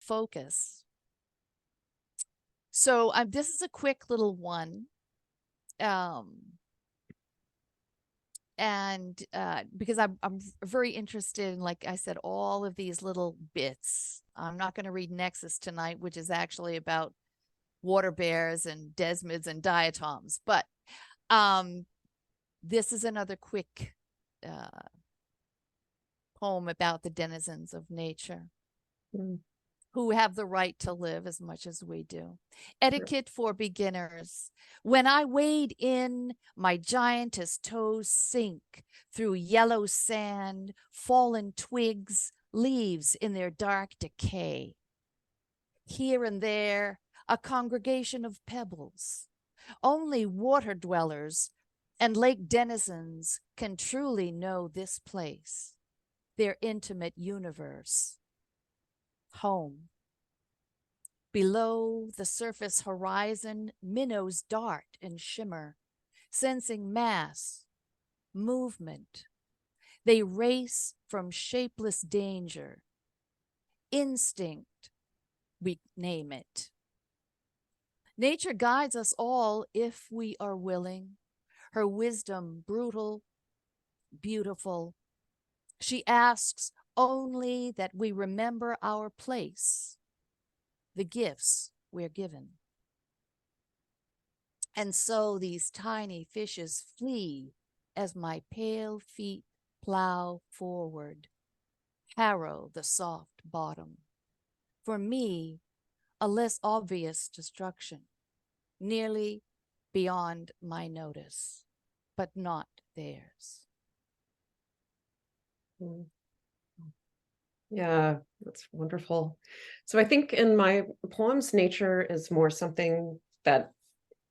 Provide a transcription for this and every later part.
focus. So this is a quick little one. Because I'm very interested in, like I said, all of these little bits. I'm not going to read Nexus tonight, which is actually about water bears and desmids and diatoms. But this is another quick poem about the denizens of nature. Who have the right to live as much as we do. Etiquette for beginners. When I wade in, my giantess toes sink through yellow sand, fallen twigs, leaves in their dark decay. Here and there, a congregation of pebbles. Only water dwellers and lake denizens can truly know this place, their intimate universe. Home. Below the surface horizon, minnows dart and shimmer, sensing mass, movement. They race from shapeless danger. Instinct, we name it. Nature guides us all if we are willing. Her wisdom brutal, beautiful. She asks only that we remember our place, the gifts we're given. And so these tiny fishes flee as my pale feet plow forward, harrow the soft bottom. For me, a less obvious destruction, nearly beyond my notice, but not theirs. Yeah, that's wonderful. So I think in my poems, nature is more something that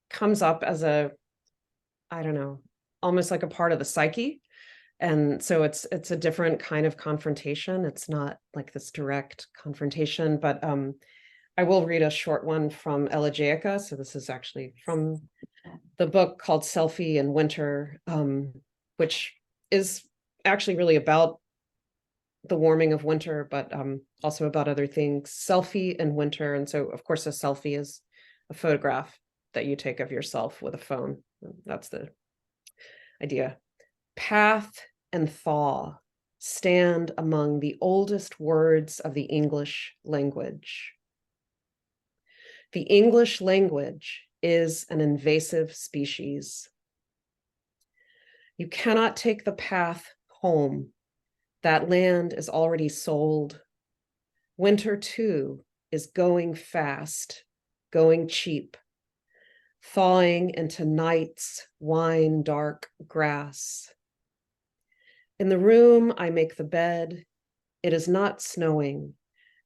comes up as a, I don't know, almost like a part of the psyche. And so it's a different kind of confrontation. It's not like this direct confrontation, but I will read a short one from Elegiaca. So this is actually from the book called Selfie in Winter, which is actually really about the warming of winter, but also about other things. Selfie in winter. And so, of course, a selfie is a photograph that you take of yourself with a phone. That's the idea. Path and thaw stand among the oldest words of the English language. The English language is an invasive species. You cannot take the path home. That land is already sold. Winter, too, is going fast, going cheap, thawing into night's wine dark grass. In the room, I make the bed. It is not snowing,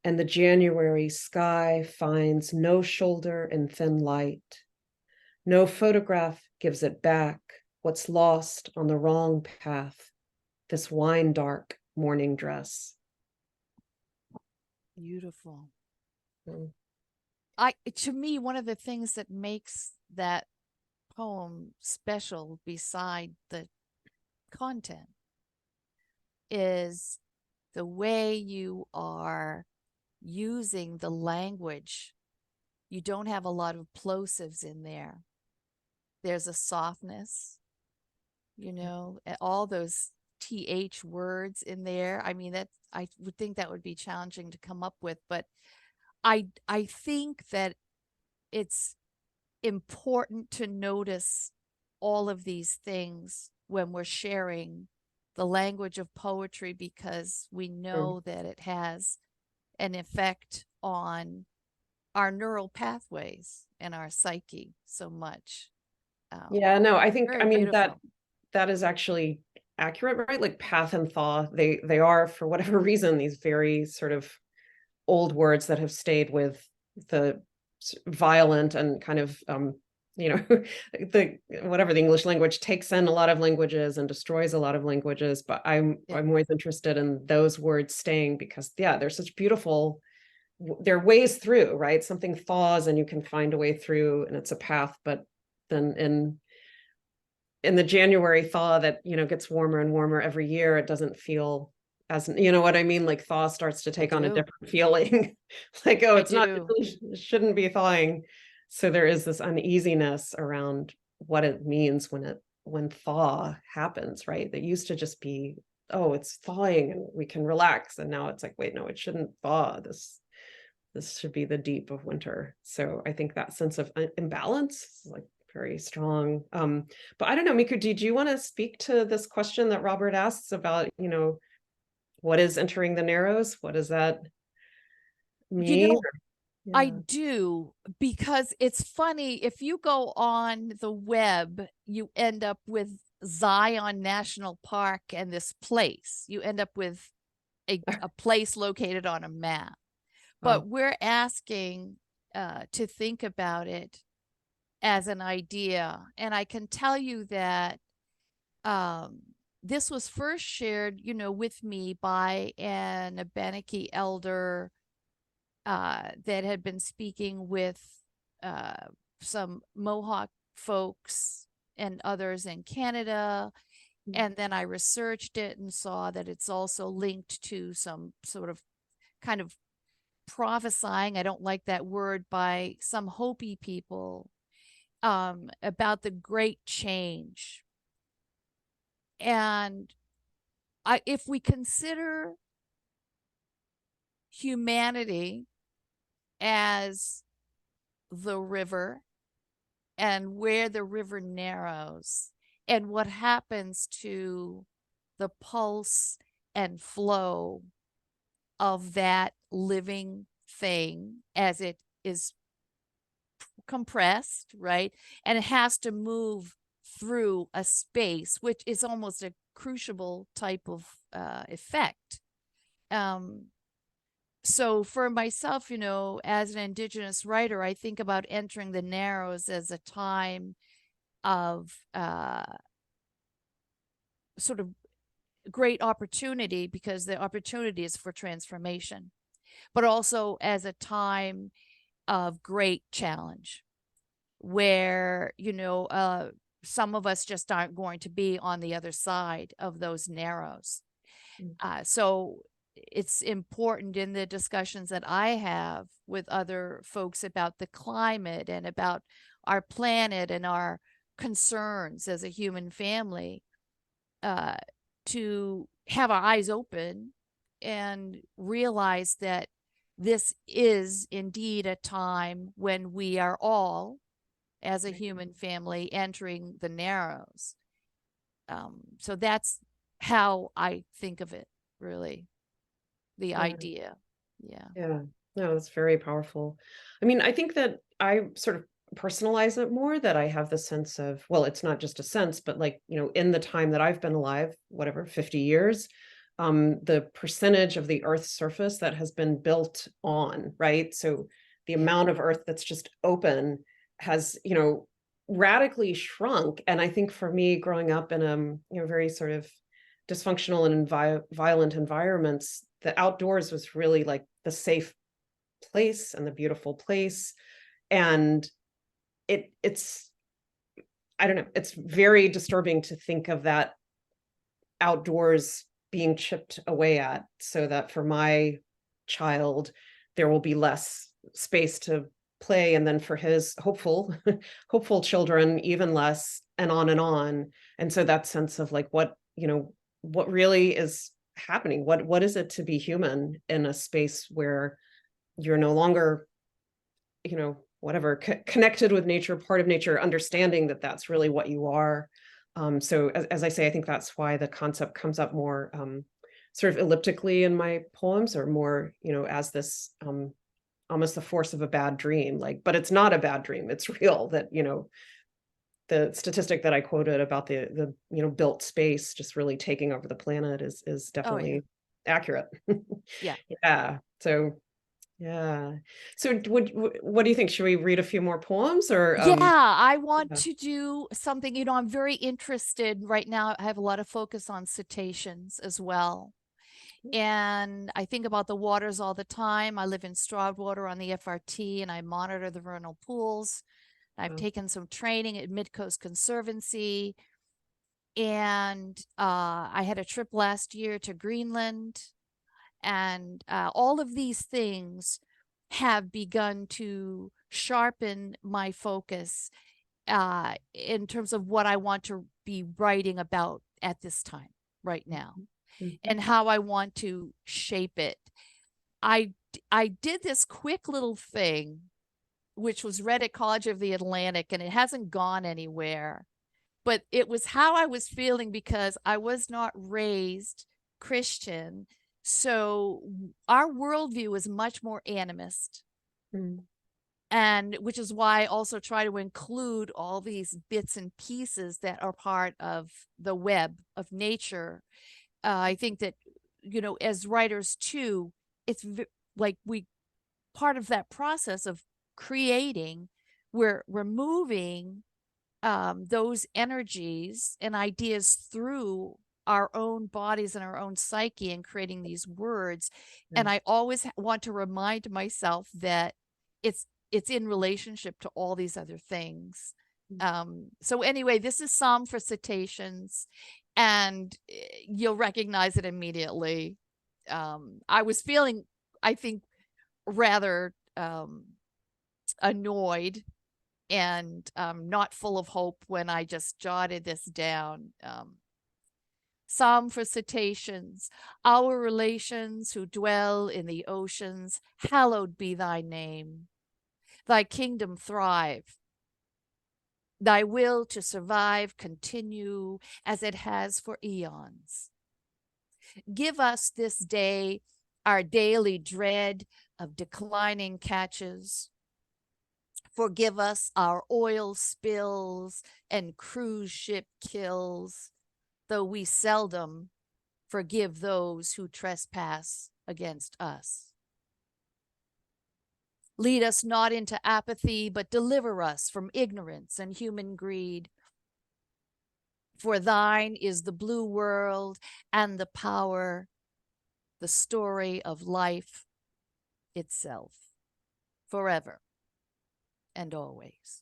and the January sky finds no shoulder in thin light. No photograph gives it back what's lost on the wrong path, this wine dark morning dress. Beautiful. To me, one of the things that makes that poem special, beside the content, is the way you are using the language. You don't have a lot of plosives in there. There's a softness, all those TH words in there. I mean, I would think that would be challenging to come up with, but I think that it's important to notice all of these things when we're sharing the language of poetry, because we know that it has an effect on our neural pathways and our psyche so much. Yeah, no, I think, I mean, beautiful. that is actually accurate, right? Like path and thaw, they are, for whatever reason, these very sort of old words that have stayed with the violent and kind of the whatever the English language takes in a lot of languages and destroys a lot of languages, but I'm always interested in those words staying, because they're such beautiful, there are ways through, right? Something thaws and you can find a way through, and it's a path. But then in the January thaw that gets warmer and warmer every year, it doesn't feel as you know what I mean? Like thaw starts to I take on a do. different feeling. Like, oh, I it's not, do. it shouldn't be thawing. So there is this uneasiness around what it means when thaw happens, right? That used to just be, oh, it's thawing and we can relax. And now it's like, wait, no, it shouldn't thaw. This should be the deep of winter. So I think that sense of imbalance is like very strong. But I don't know, Miku, did you want to speak to this question that Robert asks about, what is entering the narrows? What does that You mean? know, I Yeah. do, because it's funny. If you go on the web, you end up with Zion National Park and this place. You end up with a place located on a map. Wow. But we're asking to think about it as an idea. And I can tell you that um, this was first shared, with me by an Abenaki elder that had been speaking with uh, some Mohawk folks and others in Canada. Mm. And then I researched it and saw that it's also linked to some sort of kind of prophesying, I don't like that word, by some Hopi people about the great change. And if we consider humanity as the river and where the river narrows and what happens to the pulse and flow of that living thing as it is compressed, right? And it has to move through a space, which is almost a crucible type of effect. Um, so for myself, as an Indigenous writer, I think about entering the Narrows as a time of sort of great opportunity, because the opportunity is for transformation, but also as a time of great challenge where, some of us just aren't going to be on the other side of those narrows. Mm. So it's important in the discussions that I have with other folks about the climate and about our planet and our concerns as a human family, uh, to have our eyes open and realize that this is indeed a time when we are all, as a Right. human family, entering the narrows. So that's how I think of it, really, the Yeah. idea. Yeah. Yeah. No, it's very powerful. I mean, I think that I sort of personalize it more, that I have the sense of, well, it's not just a sense, but like, in the time that I've been alive, whatever, 50 years, the percentage of the Earth's surface that has been built on, right? So the Yeah. amount of Earth that's just open has, radically shrunk. And I think for me, growing up in very sort of dysfunctional and violent environments, the outdoors was really like the safe place and the beautiful place. And it's I don't know, it's very disturbing to think of that outdoors being chipped away at, so that for my child there will be less space to play, and then for his hopeful children even less, and on and on. And so that sense of like, what really is happening, what is it to be human in a space where you're no longer, whatever, connected with nature, part of nature, understanding that that's really what you are. So as I say, I think that's why the concept comes up more sort of elliptically in my poems, or more, as this almost the force of a bad dream, like, but it's not a bad dream. It's real, that, the statistic that I quoted about the built space just really taking over the planet is Oh, yeah. definitely accurate. Yeah. Yeah. So yeah. So what do you think? Should we read a few more poems, or Yeah, I want yeah. to do something. I'm very interested right now. I have a lot of focus on cetaceans as well. And I think about the waters all the time. I live in Stroudwater on the FRT, and I monitor the vernal pools. I've Oh, taken some training at Midcoast Conservancy. And I had a trip last year to Greenland, and all of these things have begun to sharpen my focus in terms of what I want to be writing about at this time, right now, Mhm. and how I want to shape it. I I did this quick little thing, which was read at College of the Atlantic, and it hasn't gone anywhere. But it was how I was feeling because I was not raised Christian. So our worldview is much more animist. Mm. And which is why I also try to include all these bits and pieces that are part of the web of nature. I think that, you know, as writers too, it's like we part of that process of creating, we're moving those energies and ideas through our own bodies and our own psyche and creating these words. Yeah. And I always want to remind myself that it's in relationship to all these other things. So anyway, this is Psalm for Cetaceans, and you'll recognize it immediately. I was feeling, I think, rather annoyed and not full of hope when I just jotted this down. Psalm for Cetaceans, our relations who dwell in the oceans, hallowed be thy name. Thy kingdom thrive. Thy will to survive continue as it has for eons. Give us this day our daily dread of declining catches. Forgive us our oil spills and cruise ship kills, though we seldom forgive those who trespass against us. Lead us not into apathy, but deliver us from ignorance and human greed. For thine is the blue world and the power, the story of life itself, forever and always.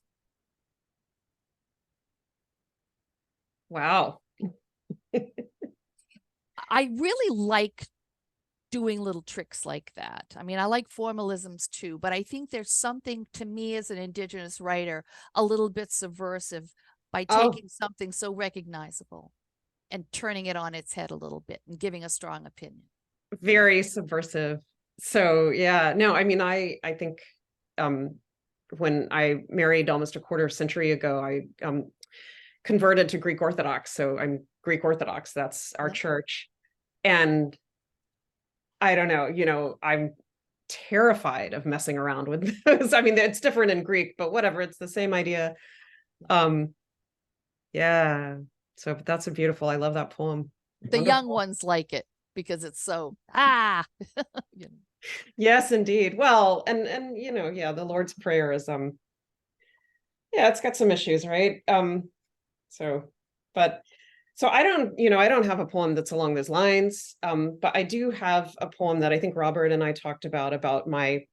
Wow. I really like doing little tricks like that. I mean, I like formalisms too, but I think there's something to me as an Indigenous writer a little bit subversive by Oh, taking something so recognizable and turning it on its head a little bit and giving a strong opinion. very subversive. So yeah, no, I mean, I think um when I married almost a quarter century ago, I converted to Greek Orthodox. So I'm Greek Orthodox. That's our Yeah. church. And I don't know, you know, I'm terrified of messing around with those. I mean, it's different in Greek, but whatever, it's the same idea. Um, yeah. So that's a beautiful, I love that poem. The young Wonderful. ones like it because it's so you know. Yes, indeed. Well, and you know, yeah, the Lord's Prayer is yeah, it's got some issues, right? So but so I don't, you know, I don't have a poem that's along those lines. But I do have a poem that I think Robert and I talked about my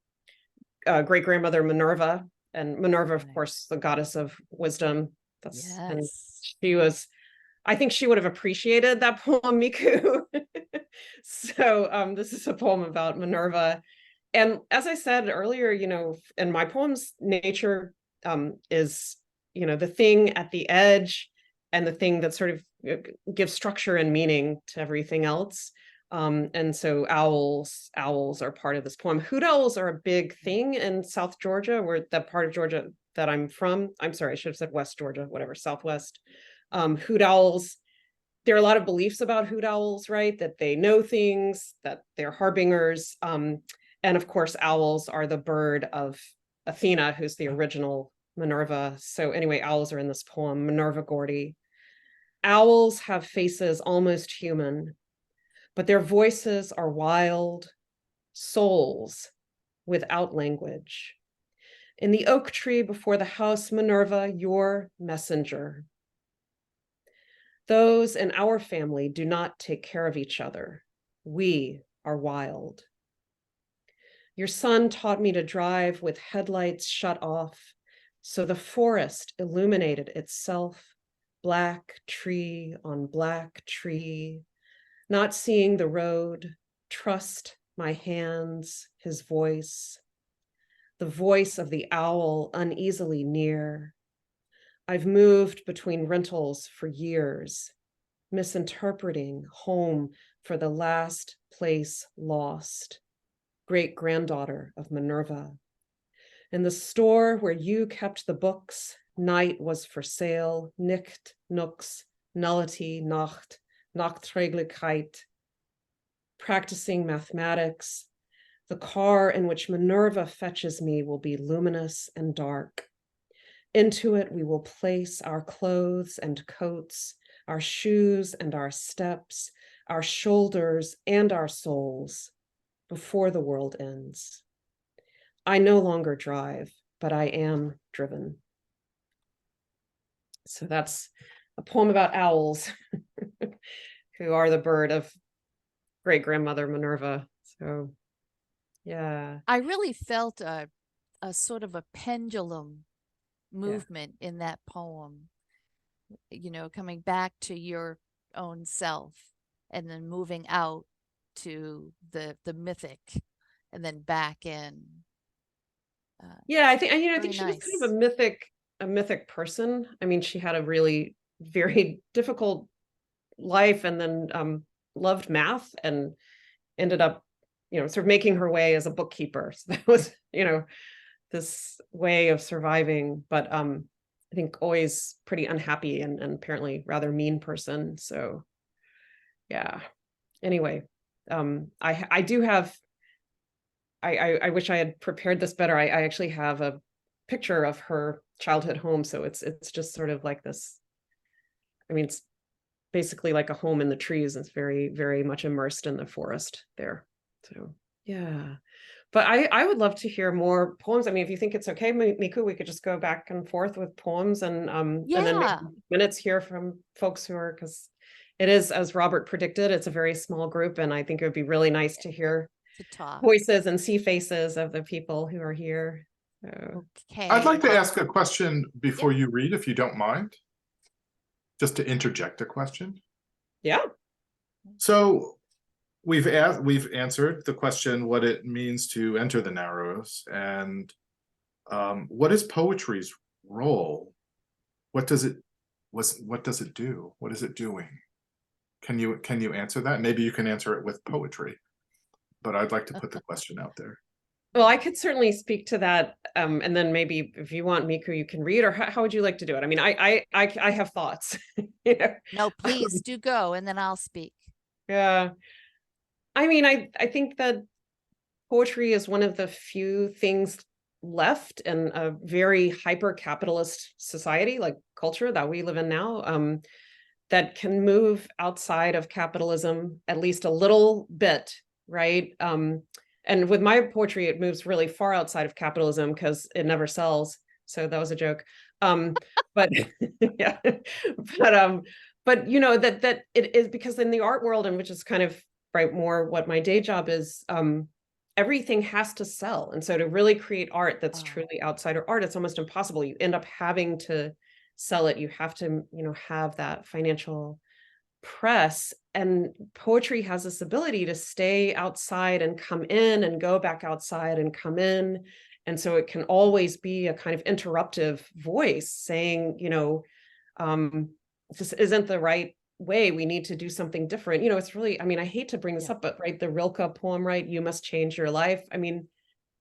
great grandmother Minerva, and Minerva, of Right. course, the goddess of wisdom. That's and Yes. she was. I think she would have appreciated that poem, Miku. So this is a poem about Minerva, and as I said earlier, you know, in my poems, nature is, you know, the thing at the edge and the thing that sort of gives structure and meaning to everything else. And so owls are part of this poem. Hoot owls are a big thing in South Georgia, where that part of Georgia that I'm from. I'm sorry, I should have said West Georgia, whatever, Southwest. Hoot owls, there are a lot of beliefs about hoot owls, right? That they know things, that they're harbingers. And of course, owls are the bird of Athena, who's the original Minerva. So anyway, owls are in this poem, Minerva Gordy. Owls have faces almost human, but their voices are wild souls without language. In the oak tree before the house, Minerva, your messenger. Those in our family do not take care of each other. We are wild. Your son taught me to drive with headlights shut off, so the forest illuminated itself black tree on black tree, not seeing the road, trust my hands, his voice, the voice of the owl uneasily near. I've moved between rentals for years, misinterpreting home for the last place lost, great granddaughter of Minerva. In the store where you kept the books, night was for sale, nicht, nux, nullity, Nacht, Nachträglichkeit, practicing mathematics. The car in which Minerva fetches me will be luminous and dark. Into it, we will place our clothes and coats, our shoes and our steps, our shoulders and our souls before the world ends. I no longer drive, but I am driven. So that's a poem about owls who are the bird of great grandmother Minerva. So, yeah. I really felt a sort of a pendulum movement in that poem, coming back to your own self and then moving out to the mythic and then back in. Yeah, I think Very she was kind of nice. a mythic person. I mean, she had a really very difficult life and then loved math and ended up, sort of making her way as a bookkeeper. So that was, this way of surviving, but I think always pretty unhappy and apparently rather mean person. So yeah. Anyway, I do have I wish I had prepared this better. I actually have a picture of her childhood home. So it's just sort of like this. I mean, it's basically like a home in the trees. It's very, very much immersed in the forest there. So yeah. But I would love to hear more poems. I mean, if you think it's okay, Miku, we could just go back and forth with poems and then maybe Yeah. minutes here from folks who are, because it is, as Robert predicted, it's a very small group, and I think it would be really nice to hear To talk. voices and see faces of the people who are here. So. Okay. I'd like to ask a question before Yep. you read, if you don't mind. Just to interject a question. Yeah. So we've answered the question what it means to enter the Narrows, and what is poetry's role? What does it do? What is it doing? Can you answer that? Maybe you can answer it with poetry, but I'd like to put the question out there. Well, I could certainly speak to that, and then maybe if you want, Miku, you can read, or how would you like to do it? I mean, I have thoughts. No, please do go, and then I'll speak. Yeah. I mean, I think that poetry is one of the few things left in a very hyper-capitalist society, like culture that we live in now, that can move outside of capitalism at least a little bit, right? And with my poetry, it moves really far outside of capitalism because it never sells. So that was a joke. But yeah, but that it is, because in the art world, and which is kind of right more what my day job is, everything has to sell. And so to really create art that's truly outsider art, it's almost impossible. You end up having to sell it. You have to, have that financial press, and poetry has this ability to stay outside and come in and go back outside and come in. And so it can always be a kind of interruptive voice saying, this isn't the right way. We need to do something different. It's really, I mean, I hate to bring this up, but right, the Rilke poem, right? You must change your life. I mean,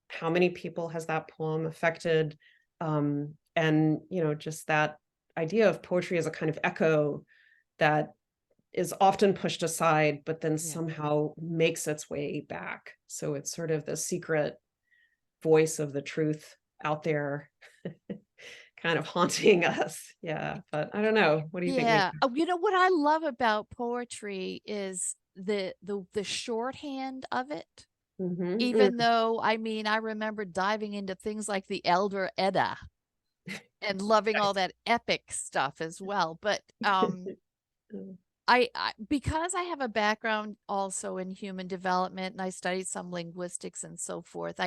how many people has that poem affected? And, just that idea of poetry as a kind of echo that is often pushed aside, but then somehow makes its way back. So it's sort of the secret voice of the truth out there, kind of haunting us. Yeah, but I don't know. What do you think? Yeah. What I love about poetry is the shorthand of it. Mm-hmm. Even though, I mean, I remember diving into things like the Elder Edda and loving all that epic stuff as well. But I because I have a background also in human development and I studied some linguistics and so forth,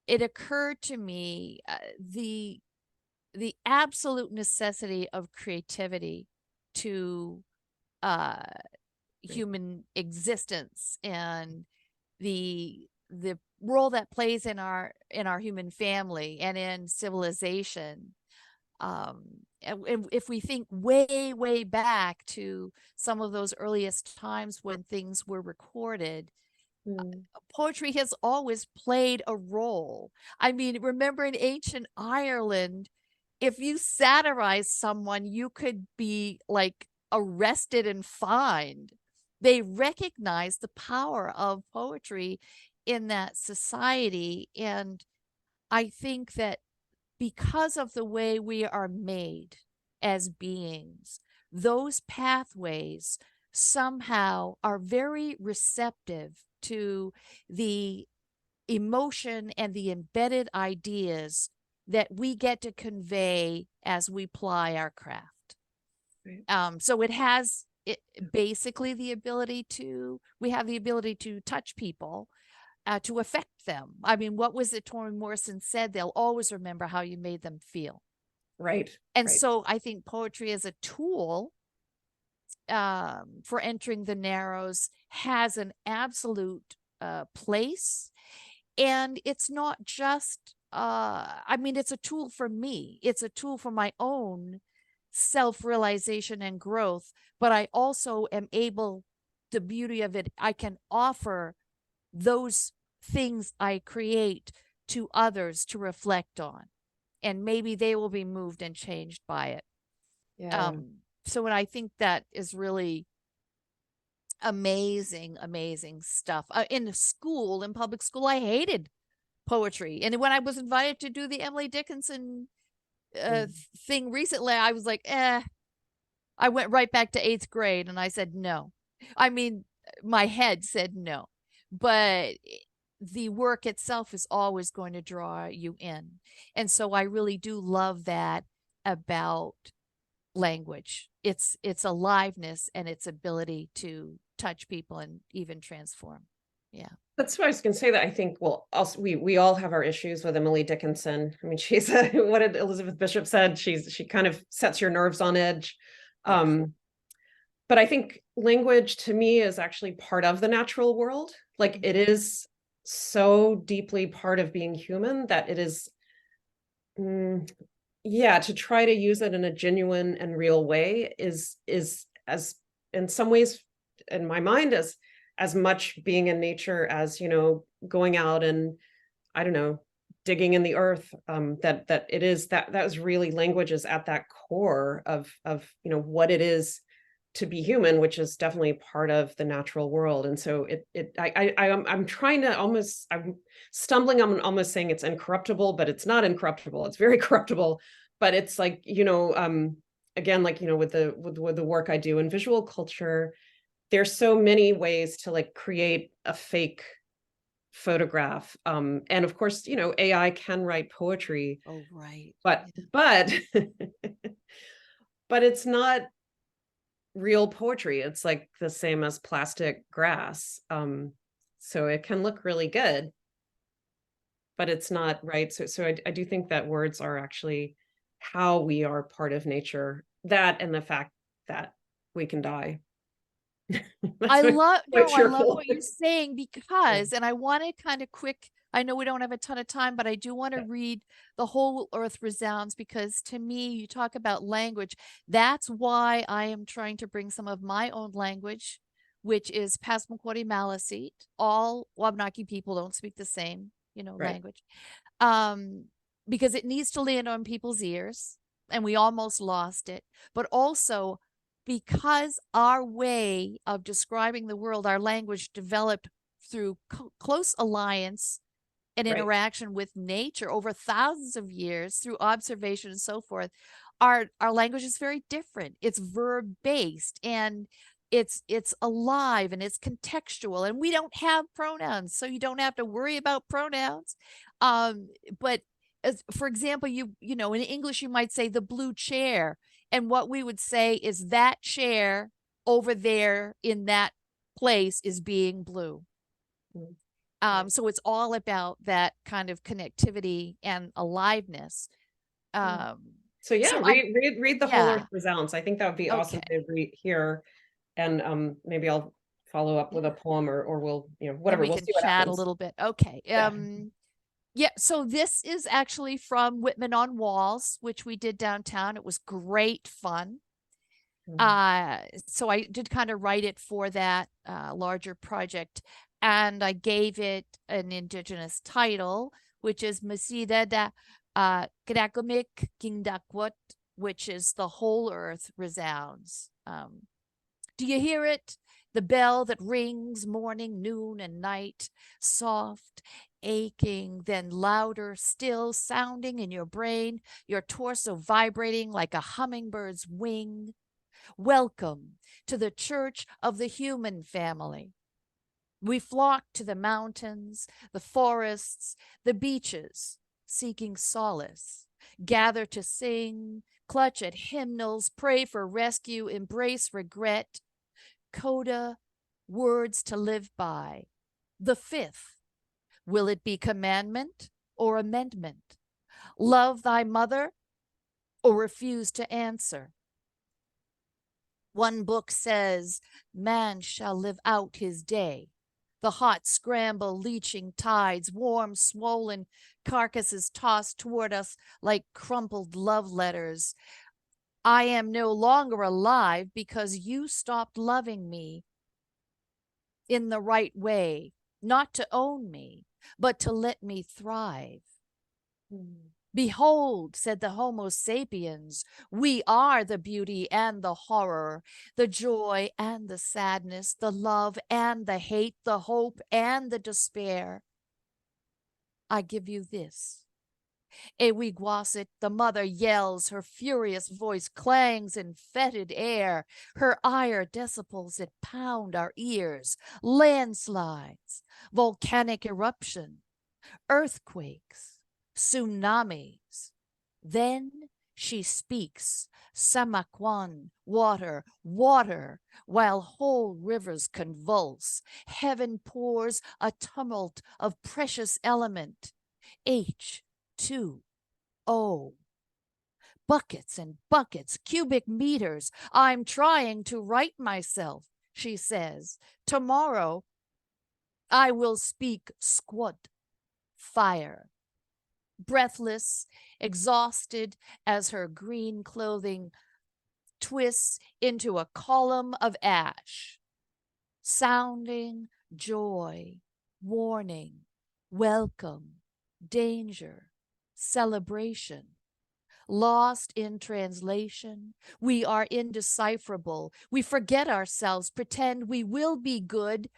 it occurred to me the absolute necessity of creativity to human existence and the role that plays in our human family and in civilization. And if we think way back to some of those earliest times when things were recorded, poetry has always played a role. I mean, remember in ancient Ireland, if you satirize someone, you could be like arrested and fined. They recognized the power of poetry in that society. And I think that because of the way we are made as beings, those pathways somehow are very receptive to the emotion and the embedded ideas that we get to convey as we ply our craft. Right. So it has basically the ability to, we have the ability to touch people, to affect them. I mean, what was it Toni Morrison said? They'll always remember how you made them feel. Right. And right. so I think poetry as a tool for entering the Narrows has an absolute place. And it's not just, I mean, it's a tool for me. It's a tool for my own self-realization and growth. But I also am able, the beauty of it, I can offer those things I create to others to reflect on. And maybe they will be moved and changed by it. Yeah. So when I think that is really amazing stuff. In school, in public school, I hated poetry. And when I was invited to do the Emily Dickinson thing recently, I was like, I went right back to 8th grade and I said no. I mean, my head said no. But the work itself is always going to draw you in. And so I really do love that about language. It's aliveness and its ability to touch people and even transform. Yeah. That's what I was going to say, that I think, well, also we all have our issues with Emily Dickinson. I mean, she's what did Elizabeth Bishop said? She kind of sets your nerves on edge. But I think language to me is actually part of the natural world. Like it is so deeply part of being human that it is, yeah, to try to use it in a genuine and real way is as in some ways in my mind as much being in nature as, you know, going out and, I don't know, digging in the earth. That it is that was really, language is at that core of you know what it is to be human, which is definitely part of the natural world. And so I'm trying to almost, I'm stumbling on almost saying it's incorruptible, but it's not incorruptible. It's very corruptible. But it's like, you know, again, like, you know, with the work I do in visual culture, there's so many ways to like create a fake photograph. And of course, you know, AI can write poetry. Oh, right. But but it's not real poetry. It's like the same as plastic grass. So it can look really good, but it's not, right. So I do think that words are actually how we are part of nature, that and the fact that we can die. I love cheerful. what you're saying, because, and I want to kind of quick, I know we don't have a ton of time, but I do want to read The Whole Earth Resounds, because to me, you talk about language. That's why I am trying to bring some of my own language, which is Passamaquoddy Maliseet. All Wabanaki people don't speak the same, you know, language. Because it needs to land on people's ears, and we almost lost it. But also, because our way of describing the world, our language developed through close alliance and interaction with nature over thousands of years through observation and so forth, our language is very different. It's verb based and it's alive and it's contextual, and we don't have pronouns, so you don't have to worry about pronouns. But as for example, you know, in English you might say the blue chair, and what we would say is that chair over there in that place is being blue. So it's all about that kind of connectivity and aliveness. So So yeah, So read the whole yeah, Earth Resounds. I think that would be awesome okay. to read here. And maybe I'll follow up with a poem or we'll, Then whatever. we We'll can see what chat a happens. little bit. Okay. Yeah. Yeah, so this is actually from Whitman on Walls, which we did downtown. It was great fun. Mm. So I did kind of write it for that larger project, and I gave it an indigenous title, which is Masida da Gragomik Kingdakwot, which is the whole earth resounds. Do you hear it? The bell that rings morning, noon, and night, soft, aching, then louder still, sounding in your brain, your torso vibrating like a hummingbird's wing. Welcome to the church of the human family. We flock to the mountains, the forests, the beaches, seeking solace, gather to sing, clutch at hymnals, pray for rescue, embrace regret, coda, words to live by. The fifth, will it be commandment or amendment? Love thy mother or refuse to answer? One book says, man shall live out his day. The hot scramble, leaching tides, warm, swollen carcasses tossed toward us like crumpled love letters. I am no longer alive because you stopped loving me in the right way, not to own me, but to let me thrive. Mm. Behold, said the Homo sapiens, we are the beauty and the horror, the joy and the sadness, the love and the hate, the hope and the despair. I give you this. Ewiguasit, the mother yells, her furious voice clangs in fetid air, her ire decibels that pound our ears, landslides, volcanic eruption, earthquakes, tsunamis. Then she speaks, Samakwan, water, water, while whole rivers convulse. Heaven pours a tumult of precious element. H2O. Buckets and buckets, cubic meters. I'm trying to right myself, she says. Tomorrow I will speak squad, fire. Breathless, exhausted as her green clothing twists into a column of ash. Sounding joy, warning, welcome, danger, celebration. Lost in translation, we are indecipherable. We forget ourselves, pretend we will be good,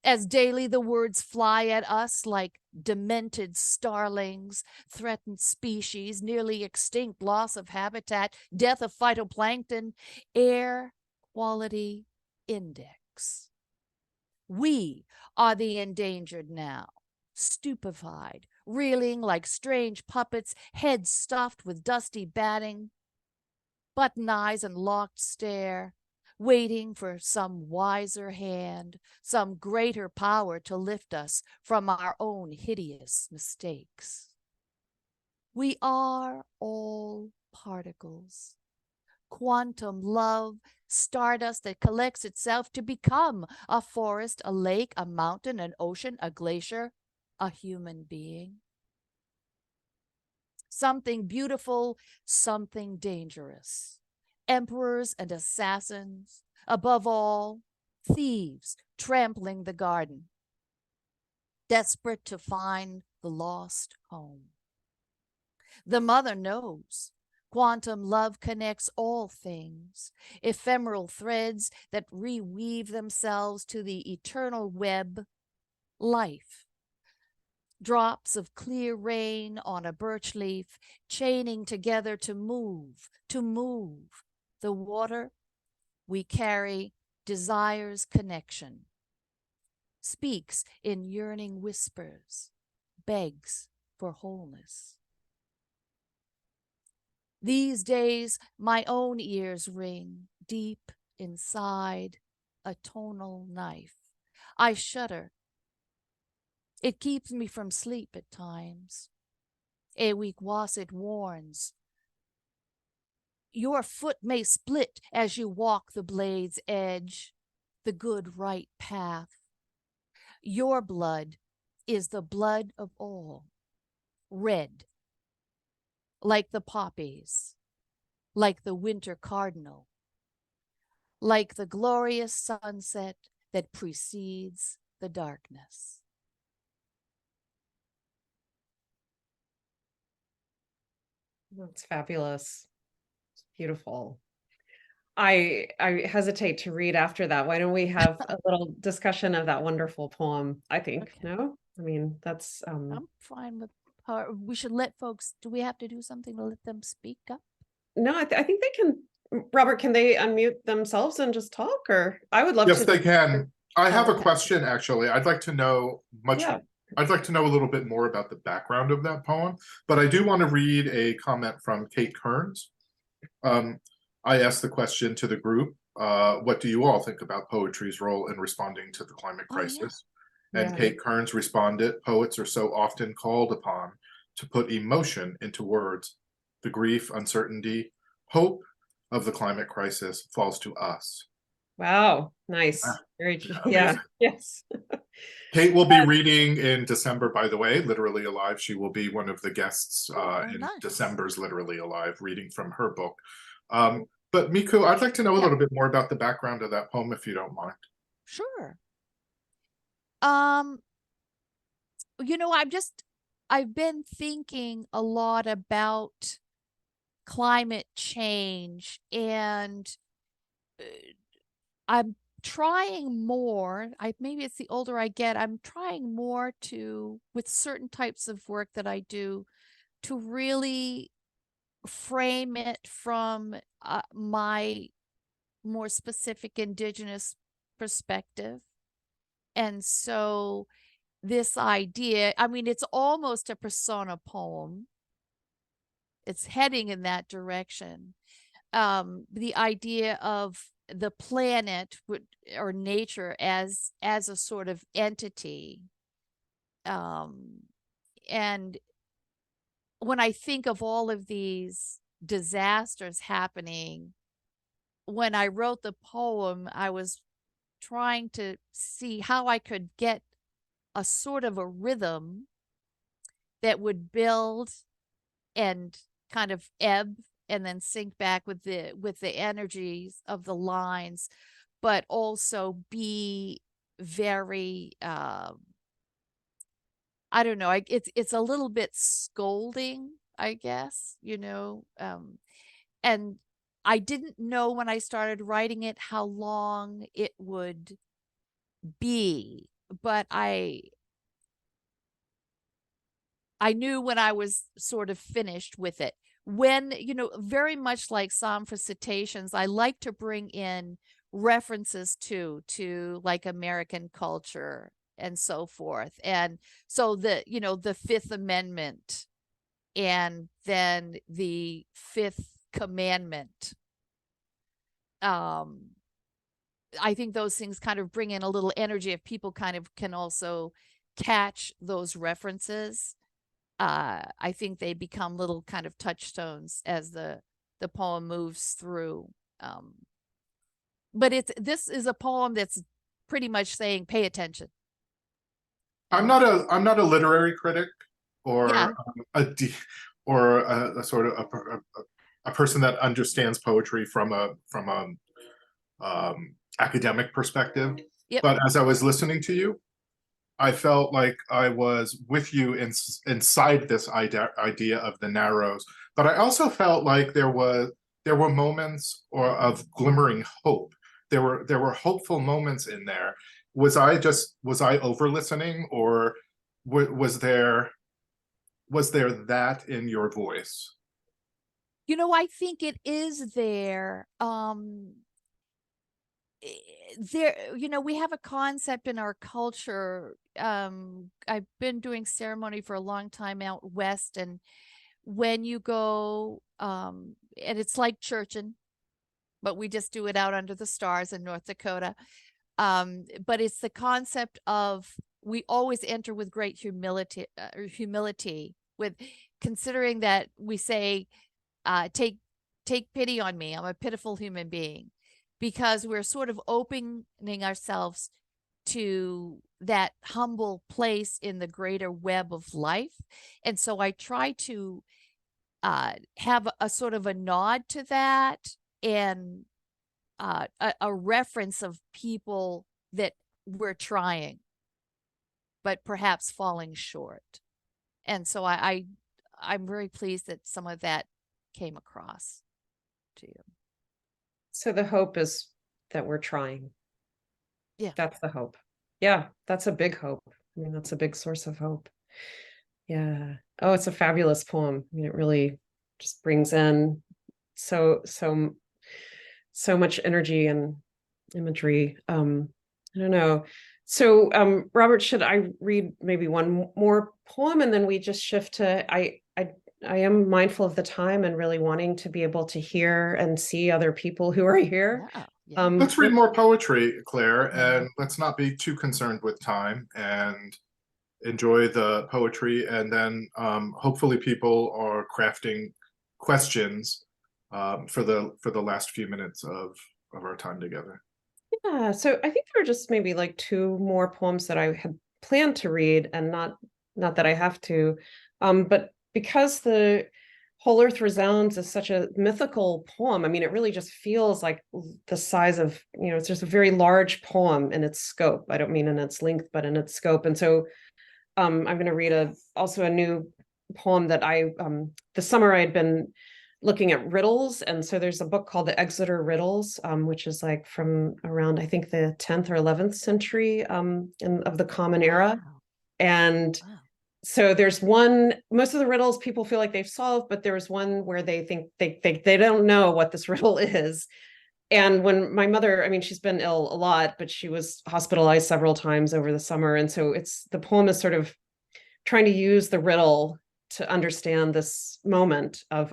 as daily the words fly at us like demented starlings, threatened species, nearly extinct, loss of habitat, death of phytoplankton, air quality index. We are the endangered now, stupefied, reeling like strange puppets, heads stuffed with dusty batting, button eyes and locked stare, waiting for some wiser hand, some greater power to lift us from our own hideous mistakes. We are all particles, quantum love, stardust that collects itself to become a forest, a lake, a mountain, an ocean, a glacier, a human being. Something beautiful, something dangerous. Emperors and assassins, above all, thieves trampling the garden, desperate to find the lost home. The mother knows. Quantum love connects all things, ephemeral threads that reweave themselves to the eternal web, life. Drops of clear rain on a birch leaf, chaining together to move, to move. The water we carry desires connection, speaks in yearning whispers, begs for wholeness. These days, my own ears ring deep inside a tonal knife. I shudder. It keeps me from sleep at times. Ewigwasit warns. Your foot may split as you walk the blade's edge, the good right path. Your blood is the blood of all, red, like the poppies, like the winter cardinal, like the glorious sunset that precedes the darkness. That's fabulous. It's beautiful. I hesitate to read after that. Why don't we have a little discussion of that wonderful poem? I think, Okay. no? I mean, that's I'm fine with her. We should let folks, do we have to do something to let them speak up? no, I think they can. Robert, can they unmute themselves and just talk? Or I would love Yes, to. they can. I have Oh, a okay. question, actually. Yeah. I'd like to know a little bit more about the background of that poem, but I do want to read a comment from Kate Kearns. I asked the question to the group, what do you all think about poetry's role in responding to the climate Oh, yeah. crisis? And Yeah. Kate Kearns responded, poets are so often called upon to put emotion into words. The grief, uncertainty, hope of the climate crisis falls to us. Wow. Nice. Very, yeah. Amazing. Yes. Kate will be reading in December, by the way, Literally Alive. She will be one of the guests Oh, in nice. December's Literally Alive, reading from her book. But Miku, I'd like to know a Yeah. little bit more about the background of that poem, if you don't mind. Sure. You know, I've been thinking a lot about climate change, and I'm trying more. Maybe it's the older I get, I'm trying more to, with certain types of work that I do, to really frame it from my more specific Indigenous perspective. And so this idea, I mean, it's almost a persona poem. It's heading in that direction. The idea of the planet or nature as a sort of entity. And when I think of all of these disasters happening, when I wrote the poem, I was trying to see how I could get a sort of a rhythm that would build and kind of ebb and then sink back with the energies of the lines, but also be very I don't know, it's a little bit scolding, I guess, you know. And I didn't know when I started writing it how long it would be, but I knew when I was sort of finished with it. When, you know, very much like Psalm for Cetaceans, I like to bring in references to like American culture and so forth. And so you know, the Fifth Amendment and then the Fifth Commandment. I think those things kind of bring in a little energy if people kind of can also catch those references. I think they become little kind of touchstones as the poem moves through. But this is a poem that's pretty much saying, pay attention. I'm not a literary critic or Yeah. a sort of a person that understands poetry from a academic perspective. Yep. But as I was listening to you, I felt like I was with you inside this idea of the Narrows, but I also felt like there were moments of glimmering hope. There were hopeful moments in there. Was I over listening, or was there that in your voice? You know, I think it is there. There, you know, we have a concept in our culture. I've been doing ceremony for a long time out west, and when you go, and it's like churchin', but we just do it out under the stars in North Dakota. But it's the concept of, we always enter with great humility, with considering that we say, take take pity on me. I'm a pitiful human being, because we're sort of opening ourselves to that humble place in the greater web of life. And so I try to have a sort of a nod to that, and a reference of people that we're trying, but perhaps falling short. And so I'm very pleased that some of that came across to you. So the hope is that we're trying. Yeah. That's the hope. Yeah, that's a big hope. I mean, that's a big source of hope. Yeah. Oh, it's a fabulous poem. I mean, it really just brings in so much energy and imagery. I don't know. So, Robert, should I read maybe one more poem and then we just shift to I am mindful of the time and really wanting to be able to hear and see other people who are here. Yeah. Yeah. Let's read more poetry, Claire, Yeah. and let's not be too concerned with time and enjoy the poetry. And then hopefully people are crafting questions for the last few minutes of our time together. Yeah, so I think there are just maybe like two more poems that I had planned to read, and not that I have to, but because the Whole Earth Resounds is such a mythical poem. I mean, it really just feels like the size of, it's just a very large poem in its scope. I don't mean in its length, but in its scope. And so I'm going to read also a new poem that this summer I had been looking at riddles. And so there's a book called the Exeter Riddles, which is like from around, I think, the 10th or 11th century of the Common Era. Wow. And Wow. so there's one, most of the riddles people feel like they've solved, but there's one where they think they don't know what this riddle is. And when my mother, I mean, she's been ill a lot, but she was hospitalized several times over the summer. And so the poem is sort of trying to use the riddle to understand this moment of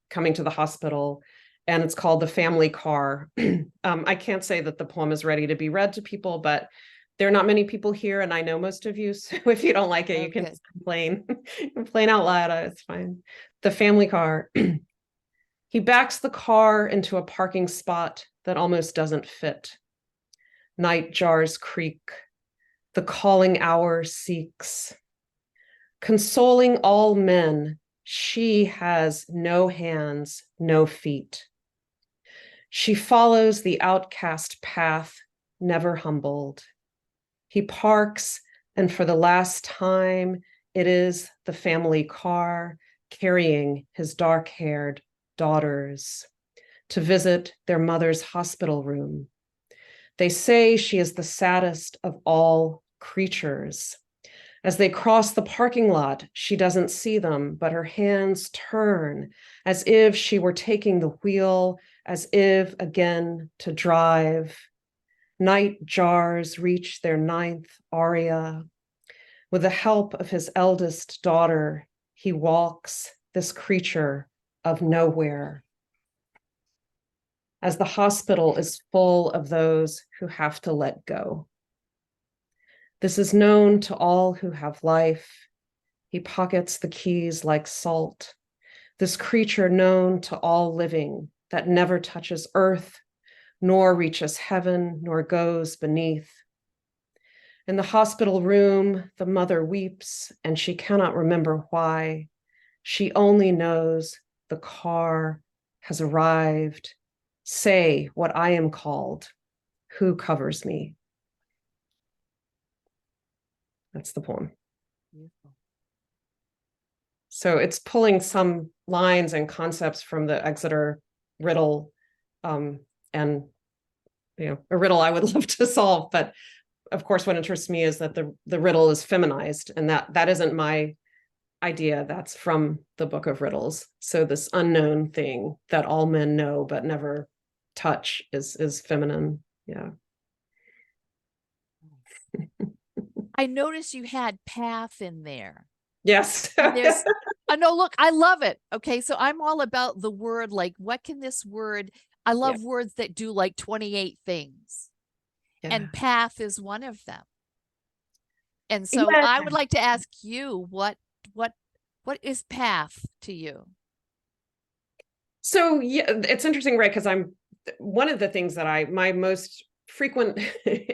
coming to the hospital. And it's called The Family Car. I can't say that the poem is ready to be read to people, but there are not many people here, and I know most of you. So if you don't like it, you can Okay. just complain out loud. It's fine. The Family Car. He backs the car into a parking spot that almost doesn't fit. Night jars creak. The calling hour seeks. Consoling all men, she has no hands, no feet. She follows the outcast path, never humbled. He parks, and for the last time, it is the family car carrying his dark-haired daughters to visit their mother's hospital room. They say she is the saddest of all creatures. As they cross the parking lot, she doesn't see them, but her hands turn as if she were taking the wheel, as if again to drive. Night jars reach their 9th aria. With the help of his eldest daughter, he walks this creature of nowhere. As the hospital is full of those who have to let go. This is known to all who have life. He pockets the keys like salt. This creature known to all living that never touches earth, nor reaches heaven, nor goes beneath. In the hospital room, the mother weeps, and she cannot remember why. She only knows the car has arrived. Say what I am called. Who covers me? That's the poem. Beautiful. So it's pulling some lines and concepts from the Exeter riddle, and a riddle I would love to solve. But of course, what interests me is that the riddle is feminized, and that isn't my idea. That's from the Book of Riddles. So this unknown thing that all men know but never touch is feminine. Yeah. I noticed you had path in there. Yes. And there's, no, look, I love it. Okay. So I'm all about the word, like, what can this word, I love words that do like 28 things. Yeah. And path is one of them. And so I would like to ask you, what is path to you? So yeah, it's interesting, right? Because I'm one of the things that my most frequent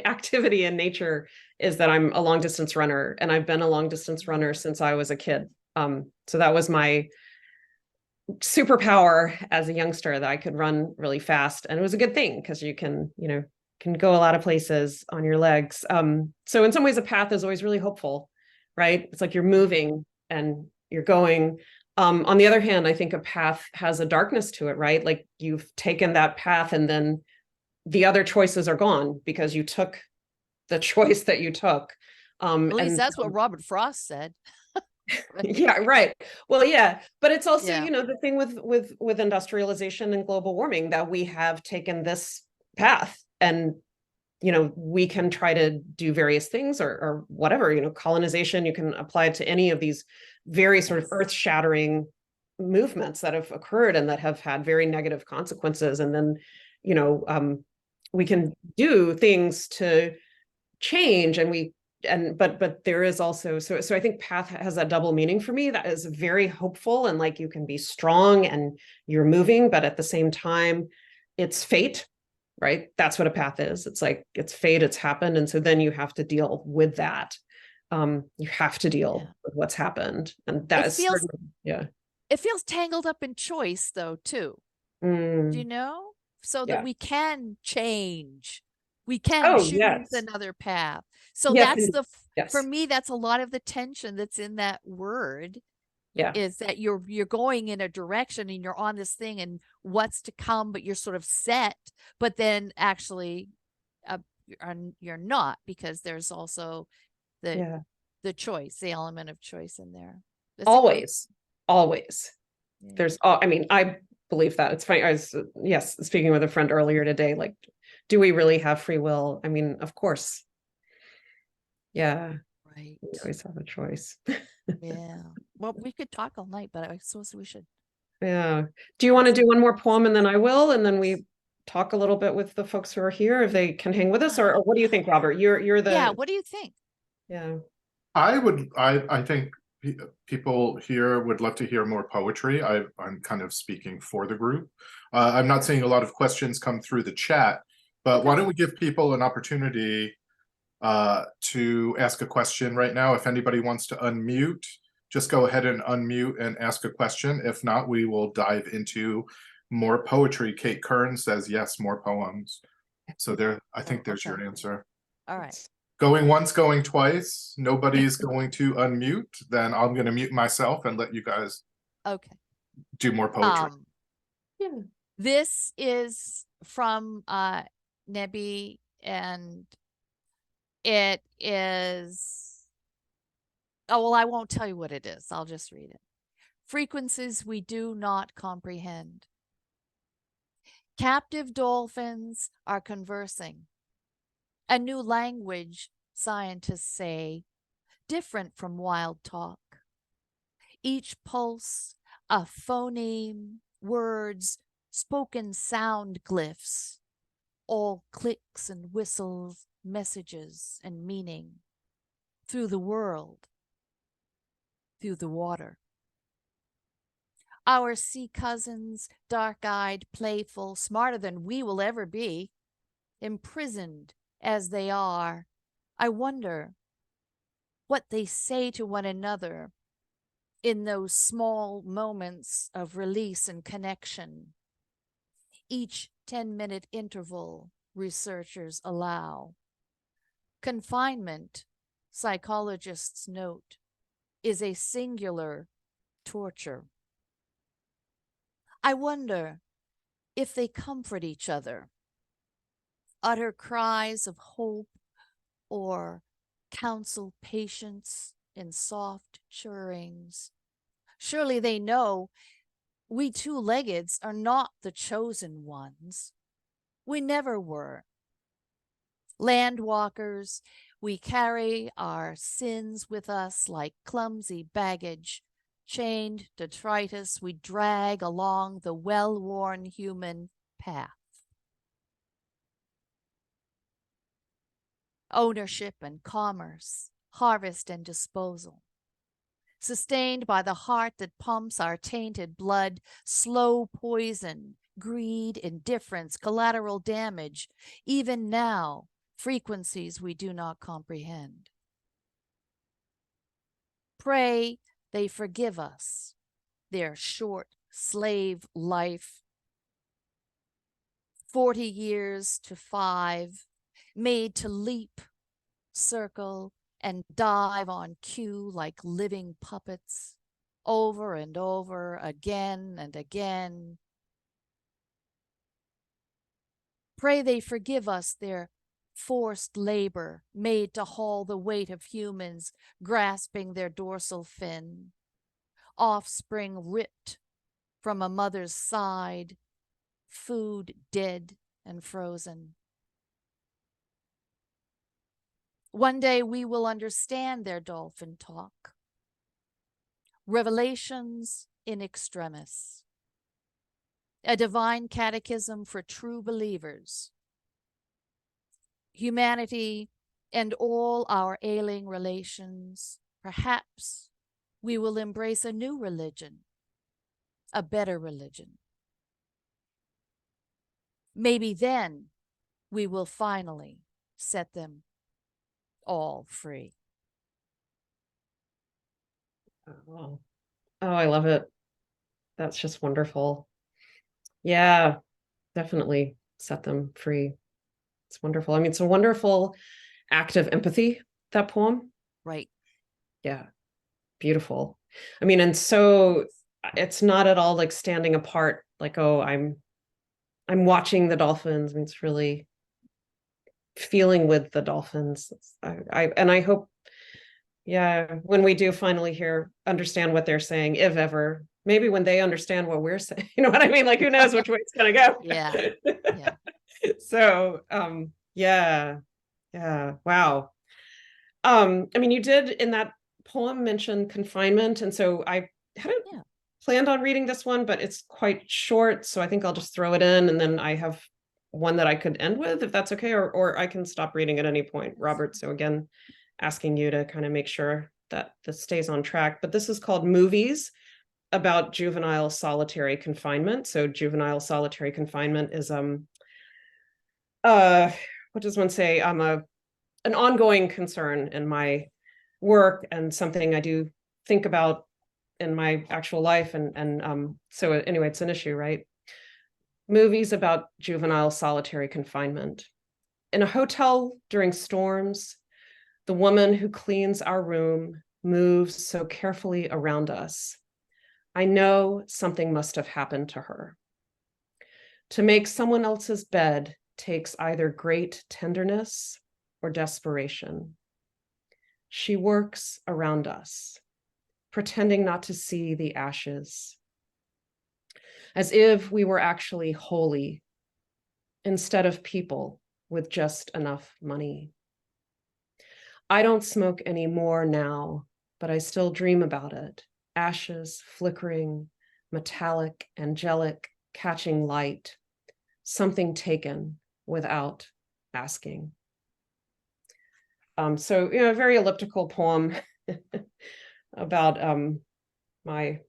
activity in nature is that I'm a long distance runner, and I've been a long distance runner since I was a kid. So that was my superpower as a youngster, that I could run really fast, and it was a good thing because you can, can go a lot of places on your legs. So in some ways, a path is always really hopeful, right? It's like you're moving and you're going. On the other hand, I think a path has a darkness to it, right? Like you've taken that path and then the other choices are gone because you took the choice that you took. At least And that's what Robert Frost said. Right? yeah, right. Well, yeah, but it's also, Yeah. the thing with industrialization and global warming, that we have taken this path, and we can try to do various things, or whatever, colonization, you can apply it to any of these very sort of Yes. earth-shattering movements that have occurred and that have had very negative consequences. And then, we can do things to change, but there is also, so I think path has that double meaning for me that is very hopeful, and like you can be strong and you're moving, but at the same time it's fate, right? That's what a path is. It's like it's fate, it's happened, and so then you have to deal with that. You have to deal Yeah. with what's happened, and It that is feels certainly, yeah. it feels tangled up in choice though, too. Do you Mm, know? So that yeah. we can change. We can Oh, choose yes. another path. So Yes, that's for yes. me, that's a lot of the tension that's in that word, Yeah. is that you're going in a direction and you're on this thing and what's to come, but you're sort of set, but then actually uh, you're not, because there's also the Yeah. choice, the element of choice in there. That's interesting. Always. Yeah. There's, I mean, I believe that. It's funny. I was, yes, speaking with a friend earlier today, like, do we really have free will? I mean, of course. Yeah. Right. We always have a choice. Yeah. Well, we could talk all night, but I suppose we should. Yeah. Do you want to do one more poem and then I will, and then we talk a little bit with the folks who are here if they can hang with us, or what do you think, Robert? You're Yeah. the, What do you think? yeah. I think people here would love to hear more poetry. I'm kind of speaking for the group. I'm not seeing a lot of questions come through the chat, but why don't we give people an opportunity to ask a question right now? If anybody wants to unmute, just go ahead and unmute and ask a question. If not, we will dive into more poetry. Kate Kern says, yes, more poems. So there, I think there's your Okay. answer. All right. Going once, going twice. Nobody's going to unmute. Then I'm going to mute myself and let you guys Okay. do more poetry. Yeah. This is from Nebi, and it is, oh, well, I won't tell you what it is. I'll just read it. Frequencies we do not comprehend. Captive dolphins are conversing. A new language, scientists say, different from wild talk. Each pulse, a phoneme, words, spoken sound glyphs, all clicks and whistles, messages and meaning, through the world, through the water. Our sea cousins, dark-eyed, playful, smarter than we will ever be, imprisoned as they are, I wonder what they say to one another in those small moments of release and connection. Each 10-minute interval, researchers allow. Confinement, psychologists note, is a singular torture. I wonder if they comfort each other, utter cries of hope, or counsel patience in soft churrings. Surely they know we two-leggeds are not the chosen ones. We never were. Landwalkers, we carry our sins with us like clumsy baggage. Chained detritus, we drag along the well-worn human path. Ownership and commerce, harvest and disposal. sustained by the heart that pumps our tainted blood, slow poison, greed, indifference, collateral damage, even now, frequencies we do not comprehend. Pray they forgive us their short slave life, 40 years to 5, made to leap, circle, and dive on cue like living puppets, over and over, again and again. Pray they forgive us their forced labor made to haul the weight of humans grasping their dorsal fin, offspring ripped from a mother's side, food dead and frozen. One day we will understand their dolphin talk. Revelations in extremis. A divine catechism for true believers. Humanity and all our ailing relations. Perhaps we will embrace a new religion, a better religion. Maybe then we will finally set them all free. Oh, I love it. That's just wonderful. Yeah, definitely set them free. It's wonderful. I mean, it's a wonderful act of empathy, that poem. Right. Yeah, beautiful. I mean, and so it's not at all like standing apart, like, oh, I'm watching the dolphins. I mean, it's really feeling with the dolphins. I hope, yeah, when we do finally understand what they're saying, if ever, maybe when they understand what we're saying, you know what I mean? Like, who knows which way it's gonna go? Yeah. Yeah. So, yeah, wow. I mean, you did in that poem mention confinement, and so I hadn't planned on reading this one, but it's quite short, so I think I'll just throw it in, and then I have one that I could end with, if that's okay, or I can stop reading at any point, Robert. So again, asking you to kind of make sure that this stays on track. But this is called Movies about Juvenile Solitary Confinement. So juvenile solitary confinement is what does one say? An ongoing concern in my work and something I do think about in my actual life. And so anyway, it's an issue, right? Movies about juvenile solitary confinement. In a hotel during storms, the woman who cleans our room moves so carefully around us. I know something must have happened to her. To make someone else's bed takes either great tenderness or desperation. She works around us, pretending not to see the ashes, as if we were actually holy instead of people with just enough money. I don't smoke anymore now, but I still dream about it. Ashes flickering, metallic, angelic, catching light, something taken without asking. So, you know, a very elliptical poem about my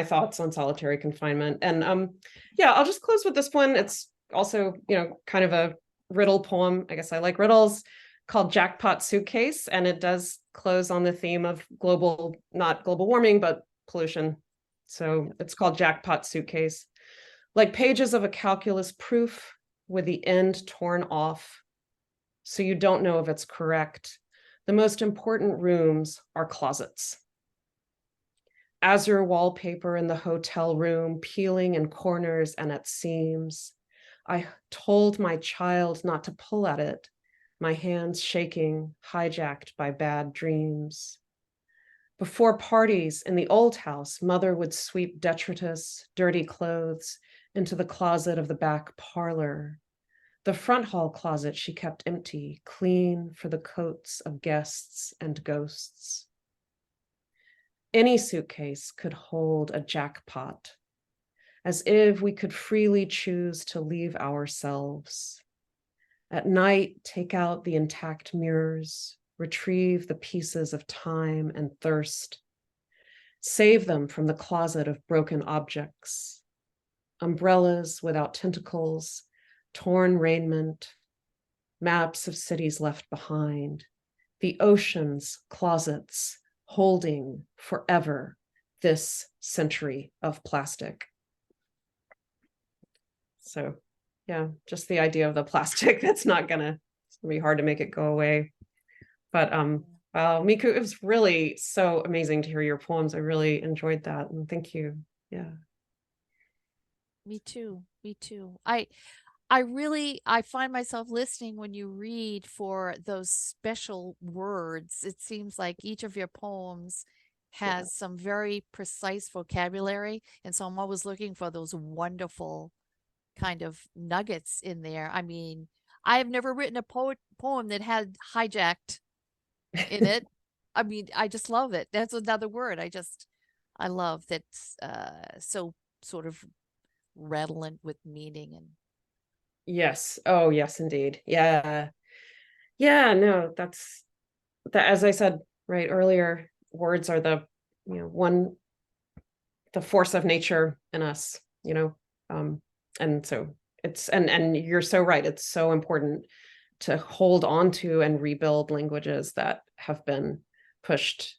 thoughts on solitary confinement. And I'll just close with this one. It's also, you know, kind of a riddle poem. I guess I like riddles, called Jackpot Suitcase. And it does close on the theme of not global warming, but pollution. So it's called Jackpot Suitcase. Like pages of a calculus proof with the end torn off, so you don't know if it's correct. The most important rooms are closets. Azure wallpaper in the hotel room, peeling in corners and at seams. I told my child not to pull at it, my hands shaking, hijacked by bad dreams. Before parties in the old house, mother would sweep detritus, dirty clothes, into the closet of the back parlor. The front hall closet she kept empty, clean for the coats of guests and ghosts. Any suitcase could hold a jackpot, as if we could freely choose to leave ourselves. At night, take out the intact mirrors, retrieve the pieces of time and thirst, save them from the closet of broken objects, umbrellas without tentacles, torn raiment, maps of cities left behind, the ocean's closets holding forever this century of plastic. So yeah, just the idea of the plastic that's not gonna, it's gonna be hard to make it go away. But wow, Miku, it was really so amazing to hear your poems. I really enjoyed that, and thank you. Yeah. Me too. Me too. I find myself listening when you read for those special words. It seems like each of your poems has some very precise vocabulary. And so I'm always looking for those wonderful kind of nuggets in there. I mean, I have never written a poem that had hijacked in it. I mean, I just love it. That's another word. I love that's so sort of redolent with meaning and Yes. Oh, yes, indeed. Yeah. Yeah, no, that's that, as I said right earlier, words are the, the force of nature in us, and so it's, and you're so right. It's so important to hold on to and rebuild languages that have been pushed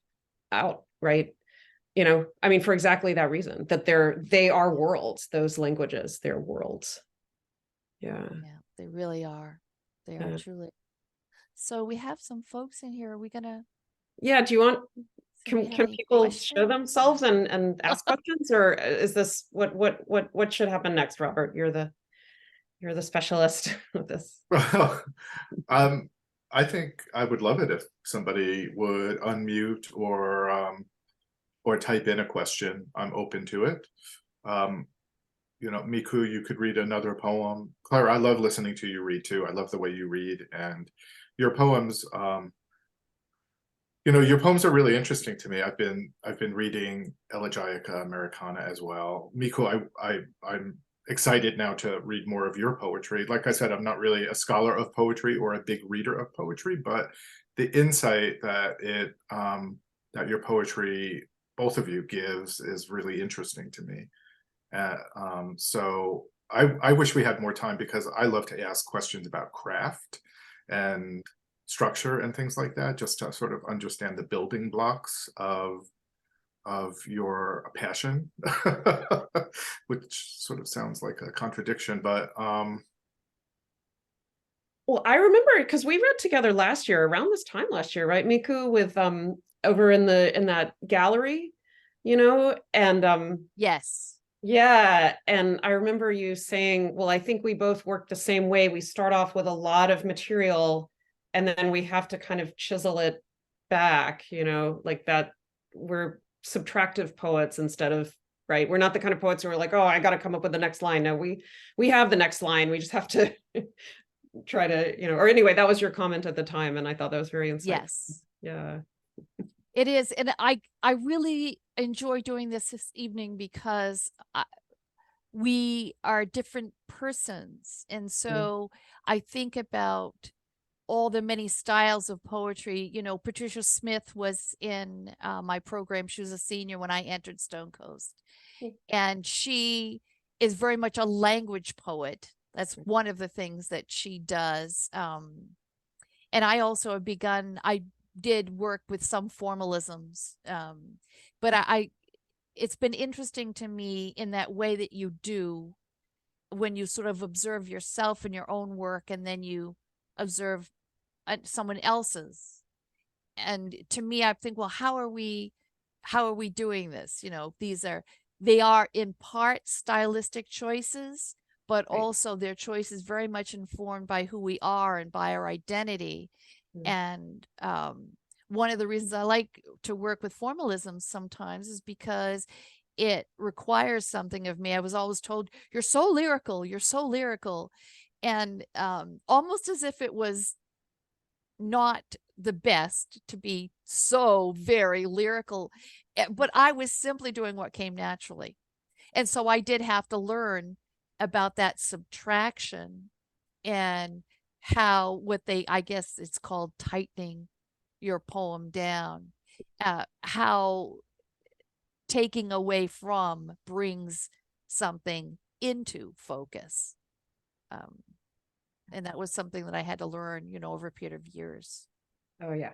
out, right? I mean, for exactly that reason, that they are worlds, those languages, they're worlds. Yeah. yeah, they really are. They are Yeah. truly. So we have some folks in here. Are we gonna Yeah, do you want, see if we can have can any people show questions? themselves and ask questions, or is this what should happen next, Robert? You're the specialist with this. Well, I think I would love it if somebody would unmute or type in a question. I'm open to it. Miku, you could read another poem. Claire, I love listening to you read too. I love the way you read, and your poems. Your poems are really interesting to me. I've been reading Elegiaca Americana as well. Miku, I'm excited now to read more of your poetry. Like I said, I'm not really a scholar of poetry or a big reader of poetry, but the insight that your poetry, both of you, gives is really interesting to me. So I wish we had more time, because I love to ask questions about craft and structure and things like that, just to sort of understand the building blocks of your passion, which sort of sounds like a contradiction, but Well, I remember because we read together last year, around this time last year, right, Miku, with over in that gallery, and Yes. yeah, and I remember you saying, well, I think we both work the same way. We start off with a lot of material, and then we have to kind of chisel it back, like that. We're subtractive poets instead of, right? We're not the kind of poets who are like, oh, I got to come up with the next line. No, we have the next line. We just have to try to, or anyway, that was your comment at the time, and I thought that was very insightful. Yes. Yeah. It is. And I really enjoy doing this evening because we are different persons. And so I think about all the many styles of poetry. Patricia Smith was in my program. She was a senior when I entered Stone Coast. And she is very much a language poet. That's one of the things that she does. And I also have I did work with some formalisms. But it's been interesting to me in that way that you do, when you sort of observe yourself in your own work and then you observe someone else's. And to me, I think, well, how are we doing this? They are in part stylistic choices, but Right. also their choices very much informed by who we are and by our identity. And one of the reasons I like to work with formalism sometimes is because it requires something of me. I was always told, you're so lyrical, and almost as if it was not the best to be so very lyrical, but I was simply doing what came naturally. And so I did have to learn about that subtraction and I guess it's called tightening your poem down, how taking away from brings something into focus. And that was something that I had to learn, you know, over a period of years. Oh yeah.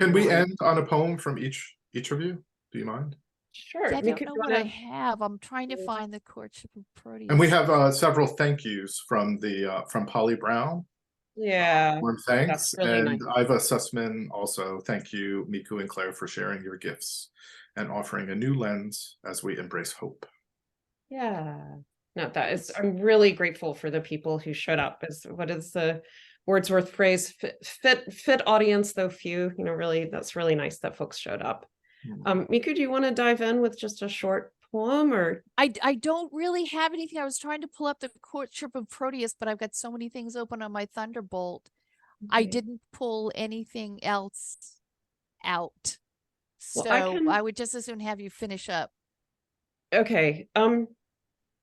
Can we No, end on a poem from each of you? Do you mind? sure. Yeah, I Mika, don't do know you what I wanna- have. I'm trying to find the courtship of Proteus. And we have several thank yous from the from Polly Brown. Yeah, Warm thanks. that's really And nice. Iva Sussman also, thank you, Miku and Claire, for sharing your gifts and offering a new lens as we embrace hope. Yeah. No, that is, I'm really grateful for the people who showed up. What is the Wordsworth phrase? Fit audience, though few. You know, really, that's really nice that folks showed up. Miku, do you want to dive in with just a short poem, or? I don't really have anything. I was trying to pull up the courtship of Proteus, but I've got so many things open on my Thunderbolt. I Okay. didn't pull anything else out. Well, So I would just as soon have you finish up. Okay.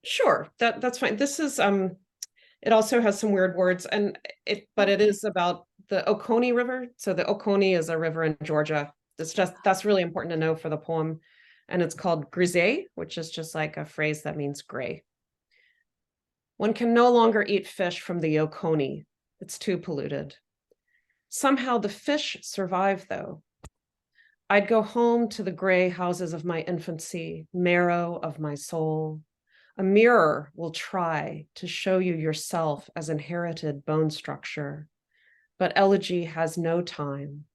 Sure. That's fine. This is it also has some weird words, and but it Okay. is about the Oconee River. So the Oconee is a river in Georgia. That's really important to know for the poem. And it's called grisé, which is just like a phrase that means gray. One can no longer eat fish from the Oconee. It's too polluted. Somehow the fish survive, though. I'd go home to the gray houses of my infancy, marrow of my soul. A mirror will try to show you yourself as inherited bone structure, but elegy has no time.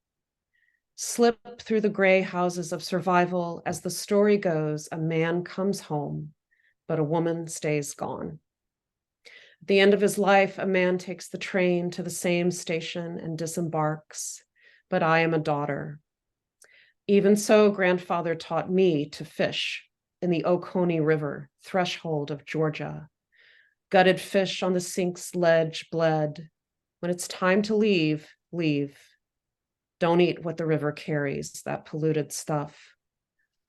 Slip through the gray houses of survival. As the story goes, a man comes home, but a woman stays gone. At the end of his life, a man takes the train to the same station and disembarks, but I am a daughter. Even so, grandfather taught me to fish in the Oconee River, threshold of Georgia. Gutted fish on the sink's ledge bled. When it's time to leave, leave. Don't eat what the river carries, that polluted stuff.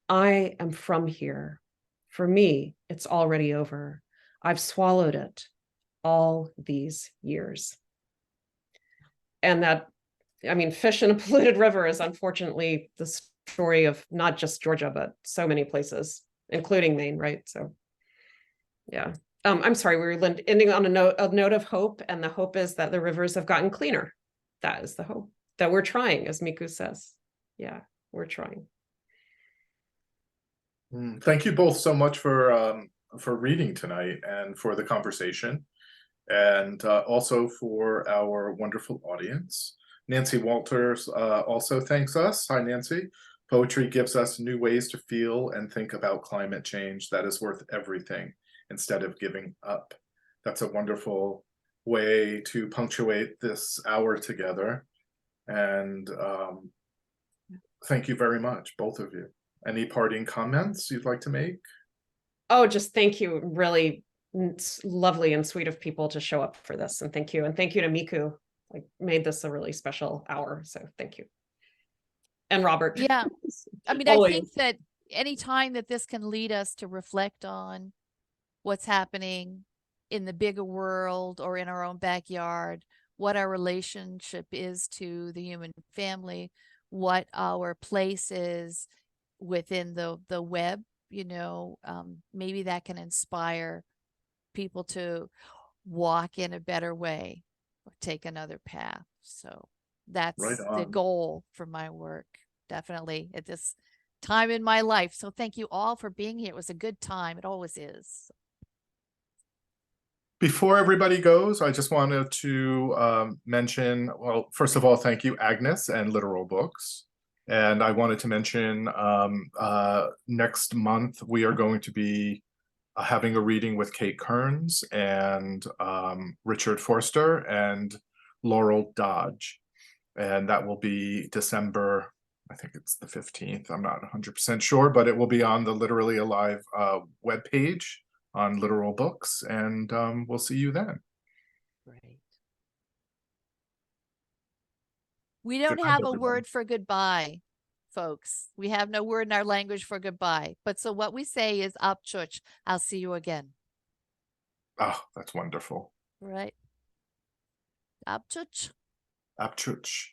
I am from here. For me, it's already over. I've swallowed it all these years. And that, I mean, fish in a polluted river is unfortunately the story of not just Georgia, but so many places, including Maine, right? So, yeah. I'm sorry, we were ending on a note of hope, and the hope is that the rivers have gotten cleaner. That is the hope, that we're trying, as Miku says. Yeah, we're trying. Thank you both so much for reading tonight and for the conversation, and also for our wonderful audience. Nancy Walters also thanks us. Hi, Nancy. Poetry gives us new ways to feel and think about climate change that is worth everything instead of giving up. That's a wonderful way to punctuate this hour together. And thank you very much, both of you. Any parting comments you'd like to make? Oh, just thank you. Really lovely and sweet of people to show up for this. And thank you. And thank you to Miku. Like, made this a really special hour. So thank you. And Robert. Yeah. I mean, I think that any time that this can lead us to reflect on what's happening in the bigger world or in our own backyard, what our relationship is to the human family, what our place is within the web, you know, maybe that can inspire people to walk in a better way or take another path. So that's Right the on. goal for my work, definitely at this time in my life. So thank you all for being here. It was a good time. It always is. Before everybody goes, I just wanted to mention, well, first of all, thank you, Agnes and Littoral Books. And I wanted to mention next month, we are going to be having a reading with Kate Kearns and Richard Forster and Laurel Dodge. And that will be December, I think it's the 15th. I'm not 100% sure, but it will be on the Littorally Alive webpage on Littoral Books, and we'll see you then. Right. We don't Good night, have a everybody. word for goodbye, folks. We have no word in our language for goodbye. But so what we say is Abchuch. I'll see you again. Oh, that's wonderful. Right. Abchuch. Abchuch.